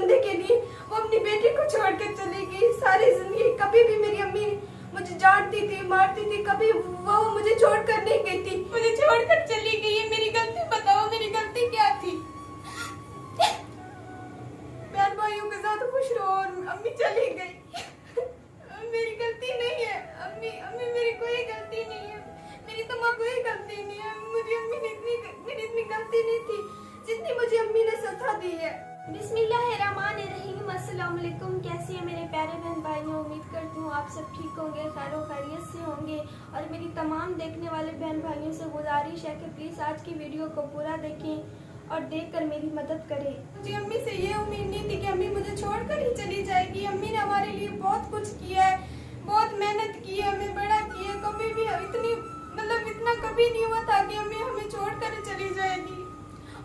बंदे के लिए वो अपनी बेटी को छोड़ कर चली गई। सारी जिंदगी कभी भी मेरी अम्मी मुझे डांटती थी, मारती थी, कभी वो मुझे छोड़कर नहीं गई थी। मुझे छोड़कर चली गई है। मेरी गलती बताओ, मेरी गलती क्या थी? बहन भाइयों के साथ खुश रहो और अम्मी चली गई। मेरी गलती नहीं है अम्मी, अम्मी मेरी कोई गलती नहीं है, मेरी तो माँ कोई गलती नहीं है। मुझे अम्मी ने मेरी इतनी गलती नहीं थी जितनी मुझे अम्मी ने सजा दी है। बिस्मिल्लाहिर्रहमानिर्रहीम। अस्सलाम वालेकुम। कैसी है मेरे प्यारे बहन भाइयों? उम्मीद करती हूँ आप सब ठीक होंगे, खैरो खैरियत से होंगे। और मेरी तमाम देखने वाले बहन भाइयों से गुजारिश है कि प्लीज़ आज की वीडियो को पूरा देखें और देखकर मेरी मदद करें। मुझे अम्मी से ये उम्मीद नहीं थी कि अम्मी मुझे छोड़कर ही चली जाएगी। अम्मी ने हमारे लिए बहुत कुछ किया है, बहुत मेहनत की है, हमें बड़ा किया। कभी भी इतना कभी नहीं हुआ था कि अम्मी हमें छोड़कर चली जाएगी।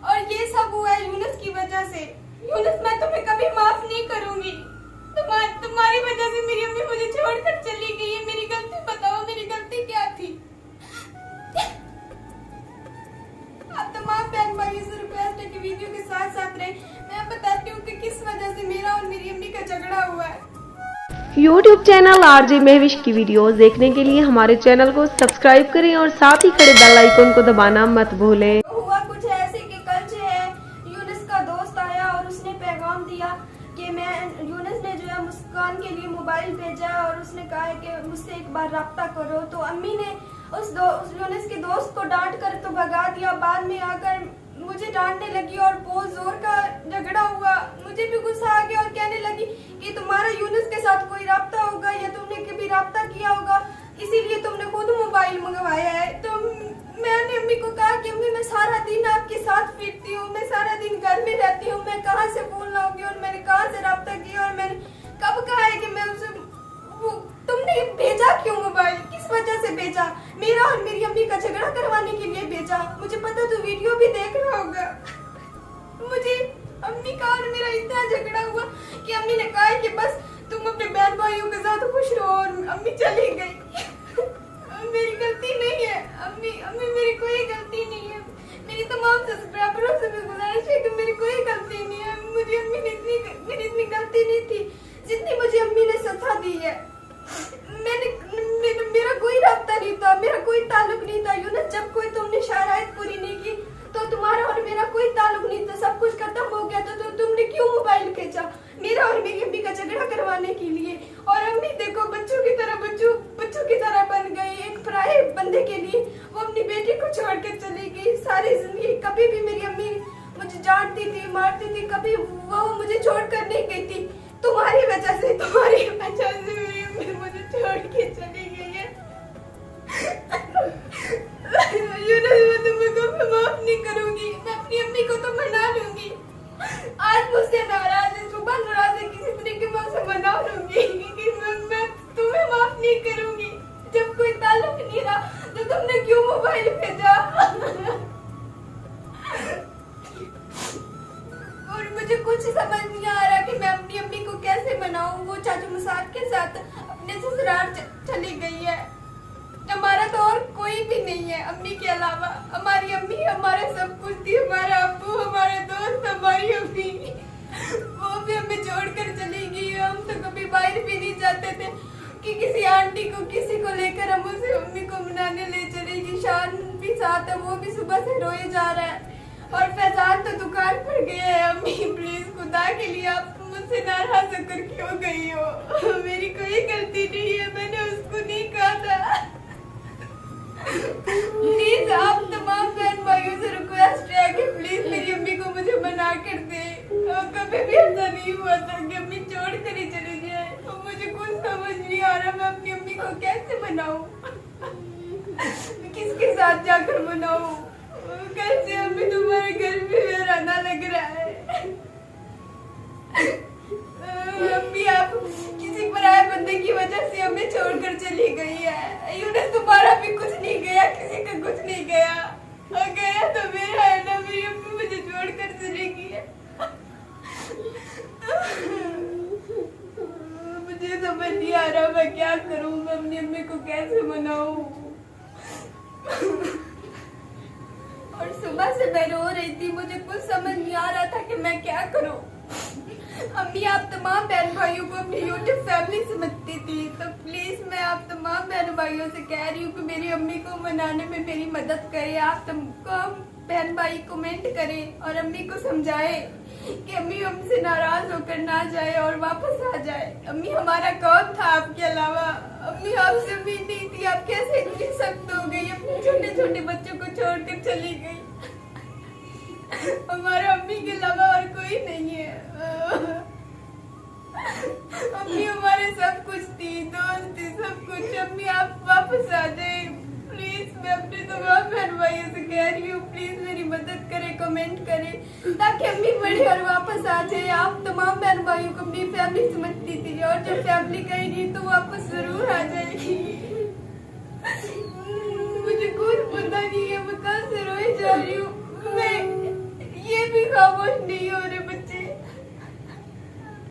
और ये सब हुआ है यूनुस की वजह से। यूनुस, मैं तुम्हें कभी माफ नहीं करूंगी। तुम्हारी वजह से मेरी अम्मी मुझे छोड़कर चली गई है। मेरी गलती बताओ, मेरी गलती क्या थी? आप तमाम बहन भाइयों से रिक्वेस्ट है कि वीडियो के साथ साथ रहें। मैं बताती हूँ कि किस वजह से मेरा और मेरी अम्मी का झगड़ा हुआ है। YouTube चैनल आरजे महविश की वीडियोस देखने के लिए हमारे चैनल को सब्सक्राइब करें और साथ ही खड़े बेल आइकन को दबाना मत भूलें। हुआ कुछ ऐसे कि कल जो है यूनुस का दोस्त आया और उसने पैगाम दिया कि यूनुस ने जो है मुस्कान के लिए मोबाइल भेजा और उसने कहा है कि मुझसे एक बार रब्ता करो। तो अम्मी ने उस यूनुस के दोस्त को डांट कर तो भगा दिया। बाद में आकर मुझे डांटने लगी और बहुत जोर का झगड़ा हुआ। मुझे भी गुस्सा आ गया और कहने लगी कि तुम्हारा यूनुस के साथ कोई राब्ता होगा या तुमने कभी राब्ता किया होगा, इसीलिए तुमने खुद मोबाइल मंगवाया है। तो मैंने अम्मी को कहा कि अम्मी मैं सारा दिन आपके साथ फिरती हूँ, मैं सारा दिन घर में रहती हूँ, मैं कहाँ से फोन लाऊंगी और मैंने कहाँ से राब्ता किया और मैंने कब कहा है कि मैं उसे तुमने भेजा क्यों मोबाइल, किस वजह से भेजा? मेरा और मेरी अम्मी का झगड़ा करवाने के लिए भेजा। मुझे पता तो वीडियो भी देख रहा होगा। मुझे अम्मी का और मेरा इतना झगड़ा हुआ कि अम्मी ने कहा कि बस तुम अपने बहन भाइयों के साथ खुश रहो और अम्मी चली गई। मेरी गलती नहीं है अम्मी, अम्मी मेरी कोई गलती नहीं है। मेरी तमाम सब्सक्राइबरों से भी गुजारिश है कि मेरी कोई गलती नहीं है। मुझे अम्मी ने मेरी इतनी गलती नहीं थी जितनी मुझे अम्मी ने सजा दी है। मेरा कोई राब्ता नहीं था, मेरा कोई ताल्लुक नहीं था। यूनुस, जब कोई तुमने शराइत पूरी नहीं की तो तुम्हारा और मेरा कोई ताल्लुक नहीं था, सब कुछ खत्म हो गया। तो तुमने क्यों मोबाइल भेजा मेरा और मेरी अम्मी का झगड़ा करवाने के लिए? और अम्मी देखो बच्चों की तरह बन गई एक पराये बंदे के लिए। वो अपनी बेटी को छोड़ कर चली गई। सारी जिंदगी कभी भी मेरी अम्मी मुझे डांटती थी, मारती थी, कभी वो मुझे छोड़कर नहीं गई थी। तुम्हारी वजह से मेरी अम्मी मुझे छोड़ के चली गई है। यूनुस, मैं तुम्हें कभी माफ नहीं करूंगी। मैं अपनी अम्मी को तो मना लूंगी। आज मुझसे नाराज है, सुबह नाराज है, किसी तरीके में उसे मना लूंगी कि मैं तुम्हें माफ नहीं करूंगी। जब कोई ताल्लुक नहीं रहा तो तुमने क्यों मोबाइल भेजा? और मुझे कुछ समझ नहीं आ रहा कि मैं अपनी अम्मी को कैसे मनाऊं। वो चाचू मुसाद के साथ अपने ससुराल चली गई है। हमारा तो और कोई भी नहीं है अम्मी के अलावा। हमारी अम्मी हमारा सब कुछ थी, हमारा अब्बू, हमारे दोस्त, हमारी अम्मी। वो भी हमें छोड़कर चली गई। हम तो कभी बाहर भी नहीं जाते थे कि किसी आंटी को, किसी को लेकर हम उसे अम्मी को मनाने ले चलेगी। शान भी साथ है, वो भी सुबह से रोए जा रहा है। और फैजान तो दुकान पर गया है। अम्मी प्लीज खुदा के लिए आप मुझसे नाराज होकर क्यों गई हो? मेरी कोई गलती नहीं है, मैंने उसको नहीं कहा था। प्लीज आप तमाम बहन भाइयों से रिक्वेस्ट है कि प्लीज मेरी अम्मी को मुझे मना कर दे। कभी भी ऐसा नहीं हुआ था कि अम्मी छोड़ कर ही चली जाए। तो मुझे कुछ समझ नहीं आ रहा मैं अपनी अम्मी को कैसे मनाऊं, किसके साथ जाकर मनाऊं? कैसे अम्मी तुम्हारे घर में मेरा ना लग रहा है? अम्मी आप किसी पराये बंदे की वजह से हमें छोड़कर चली गई है। यूनुस, तुम्हारा भी कुछ नहीं गया, किसी का कुछ नहीं गया। और गया तो मेरा है ना, मेरी अम्मी मुझे छोड़कर चली गई है। मुझे समझ नहीं आ रहा मैं क्या करूं, मैं अपनी अम्मी को कैसे मनाऊं? और सुबह से मैं रो रही थी, मुझे कुछ समझ नहीं आ रहा था कि मैं क्या करूं। अम्मी आप तमाम बहन भाइयों को अपनी यूट्यूब फैमिली समझती थी, तो प्लीज मैं आप तमाम बहन भाइयों से कह रही हूँ कि मेरी अम्मी को मनाने में मेरी मदद करें। आप तमाम बहन भाई कमेंट करें और अम्मी को समझाए कि अम्मी हमसे नाराज होकर ना जाए और वापस आ जाए। अम्मी हमारा कौन था आपके अलावा? अम्मी आपसे उम्मीद नहीं थी, आप कैसे इतनी सख्त हो गई, अपने छोटे छोटे बच्चों को छोड़कर चली गई। हमारा अम्मी के अलावा और कोई नहीं है। अम्मी हमारे सब कुछ थी, दोस्त थी, सब कुछ। अम्मी आप वापस आ जाए प्लीज। मैं अपने तमाम बहन भाइयों से कह रही हूँ, प्लीज मेरी मदद करें, कमेंट करें ताकि अम्मी बड़ी और वापस आ जाए। आप तमाम बहन भाइयों को अपनी फैमिली समझती थी और जब फैमिली कहेगी तो वापस जरूर आ जाएगी। मुझे कुछ पता नहीं है, मैं कल से रोई जा रही हूँ। मैं ये भी खामोश नहीं हो रही,